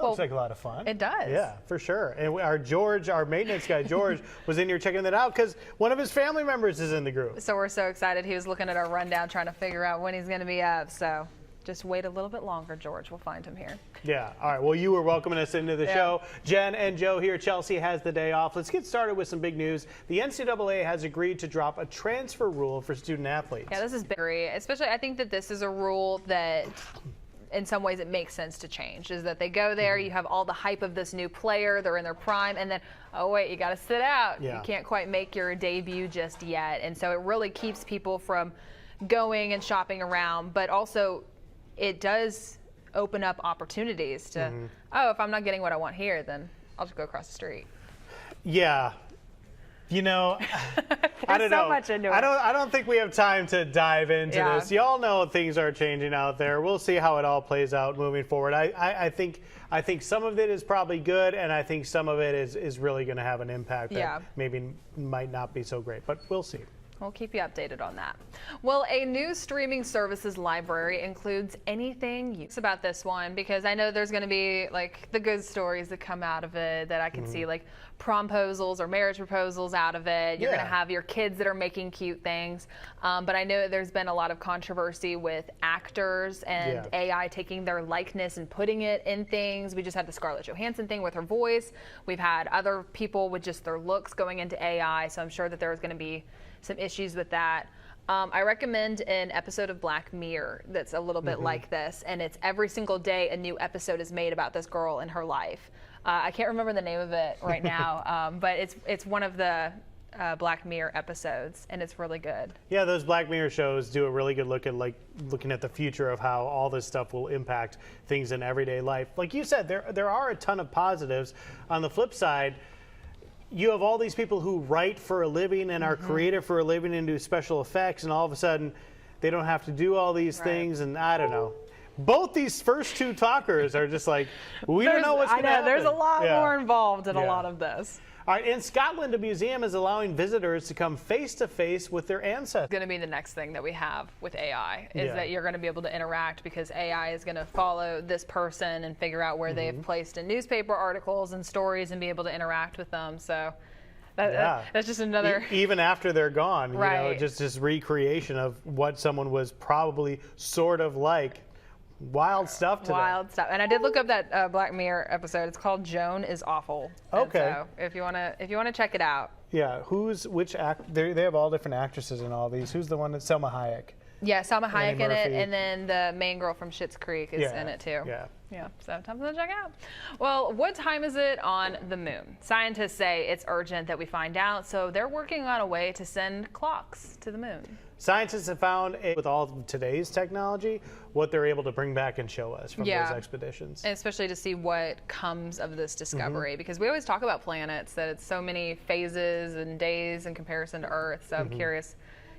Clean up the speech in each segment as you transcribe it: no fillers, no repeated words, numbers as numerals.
looks like a lot of fun. It does. Yeah, for sure. And our George, our maintenance guy, George, was in here checking that out because one of his family members is in the group. So we're so excited. He was looking at our rundown, trying to figure out when he's going to be up. So just wait a little bit longer, George. We'll find him here. Yeah. All right. Well, you were welcoming us into the show. Jen and Joe here. Chelsea has the day off. Let's get started with some big news. The NCAA has agreed to drop a transfer rule for student athletes. Yeah, this is big. Especially, I think that this is a rule that in some ways it makes sense to change, is that they go there, you have all the hype of this new player, they're in their prime, and then, oh wait, you got to sit out. Yeah. You can't quite make your debut just yet. And so it really keeps people from going and shopping around, but also it does open up opportunities to, oh, if I'm not getting what I want here, then I'll just go across the street. Yeah. You know, I don't know. So much into it. I don't think we have time to dive into this. Y'all know things are changing out there. We'll see how it all plays out moving forward. I think some of it is probably good, and I think some of it is really going to have an impact that maybe might not be so great. But we'll see. We'll keep you updated on that. Well, a new streaming services library includes anything you about this one, because I know there's going to be like the good stories that come out of it that I can see, like promposals or marriage proposals out of it. You're going to have your kids that are making cute things. But I know that there's been a lot of controversy with actors and AI taking their likeness and putting it in things. We just had the Scarlett Johansson thing with her voice. We've had other people with just their looks going into AI. So I'm sure that there's going to be some issues with that. I recommend an episode of Black Mirror that's a little bit like this, and it's every single day a new episode is made about this girl and her life. I can't remember the name of it right now, but it's one of the Black Mirror episodes, and it's really good. Yeah, those Black Mirror shows do a really good look at looking at the future of how all this stuff will impact things in everyday life. Like you said, there are a ton of positives. On the flip side, you have all these people who write for a living and are creative for a living and do special effects, and all of a sudden they don't have to do all these things, and I don't know. Both these first two talkers are just like, we don't know what's going to happen. There's a lot more involved in a lot of this. All right, in Scotland, a museum is allowing visitors to come face-to-face with their ancestors. It's going to be the next thing that we have with AI, is that you're going to be able to interact, because AI is going to follow this person and figure out where they've placed in newspaper articles and stories and be able to interact with them. So that's just another... Even after they're gone, you know, just this recreation of what someone was probably sort of like. Wild stuff today. Wild stuff. And I did look up that Black Mirror episode. It's called Joan is Awful. Okay. So if you wanna check it out. Yeah. Which act? They have all different actresses in all these. Who's the one that's Selma Hayek? Yeah, Selma Hayek in it, and then the main girl from Schitt's Creek is in it too. Yeah. So something to check out. Well, what time is it on the moon? Scientists say it's urgent that we find out, so they're working on a way to send clocks to the moon. Scientists have found, with all of today's technology, what they're able to bring back and show us from those expeditions. And especially to see what comes of this discovery, because we always talk about planets, that it's so many phases and days in comparison to Earth. So I'm curious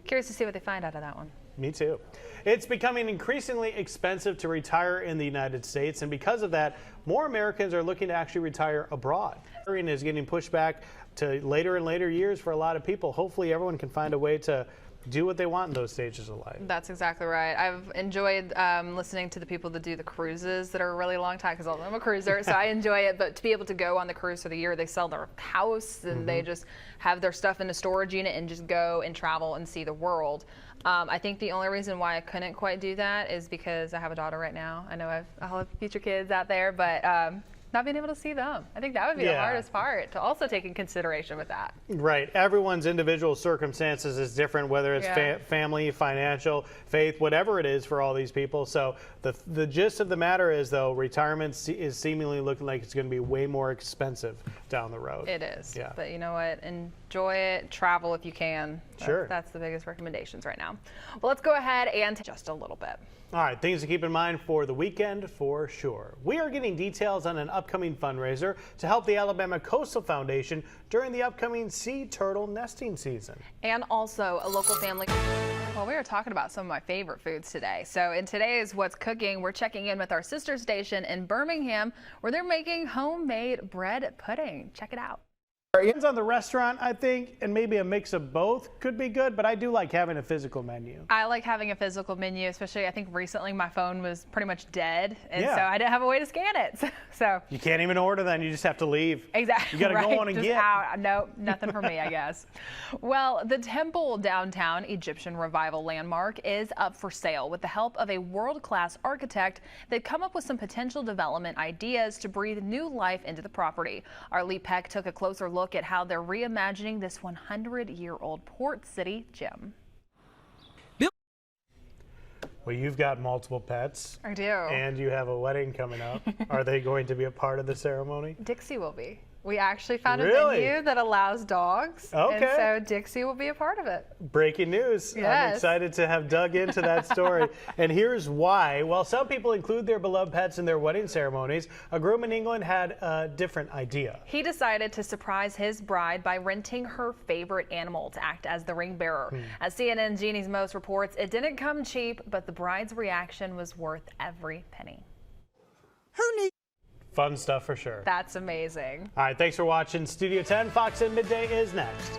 to see what they find out of that one. Me too. It's becoming increasingly expensive to retire in the United States, and because of that, more Americans are looking to actually retire abroad. Retiring is getting pushed back to later and later years for a lot of people. Hopefully everyone can find a way to do what they want in those stages of life. That's exactly right. I've enjoyed listening to the people that do the cruises that are a really long time, because I'm a cruiser, so I enjoy it. But to be able to go on the cruise for the year, they sell their house and they just have their stuff in a storage unit and just go and travel and see the world. I think the only reason why I couldn't quite do that is because I have a daughter right now. I know I'll have future kids out there, but not being able to see them. I think that would be the hardest part to also take in consideration with that. Right. Everyone's individual circumstances is different, whether it's family, financial, faith, whatever it is for all these people. So the gist of the matter is, though, retirement is seemingly looking like it's going to be way more expensive down the road. It is. Yeah. But you know what? Enjoy it. Travel if you can. That's the biggest recommendations right now. Well, let's go ahead and just a little bit. All right, things to keep in mind for the weekend for sure. We are getting details on an upcoming fundraiser to help the Alabama Coastal Foundation during the upcoming sea turtle nesting season. And also a local family. Well, we are talking about some of my favorite foods today. So in today's What's Cooking, we're checking in with our sister station in Birmingham, where they're making homemade bread pudding. Check it out. Depends on the restaurant, I think, and maybe a mix of both could be good, but I do like having a physical menu. I like having a physical menu, especially I think recently my phone was pretty much dead, and Yeah. so I didn't have a way to scan it. So You can't even order then, you just have to leave. exactly. You gotta right? go on and Just get. out. Nope, nothing for me, I guess. Well, the Temple downtown Egyptian revival landmark is up for sale with the help of a world-class architect. They've come up with some potential development ideas to breathe new life into the property. Our Lee Peck took a closer look at how they're reimagining this 100-year-old port city gym. Well, you've got multiple pets. I do. And you have a wedding coming up. Are they going to be a part of the ceremony? Dixie will be. We actually found a Really? venue that allows dogs. Okay. And so Dixie will be a part of it. Breaking news. I'm Yes. excited to have dug into that story. And here's why. While some people include their beloved pets in their wedding ceremonies, a groom in England had a different idea. He decided to surprise his bride by renting her favorite animal to act as the ring bearer. As CNN Jeannie's Most reports, it didn't come cheap, but the bride's reaction was worth every penny. Fun stuff for sure. That's amazing. All right, thanks for watching Studio 10. Fox in Midday is next.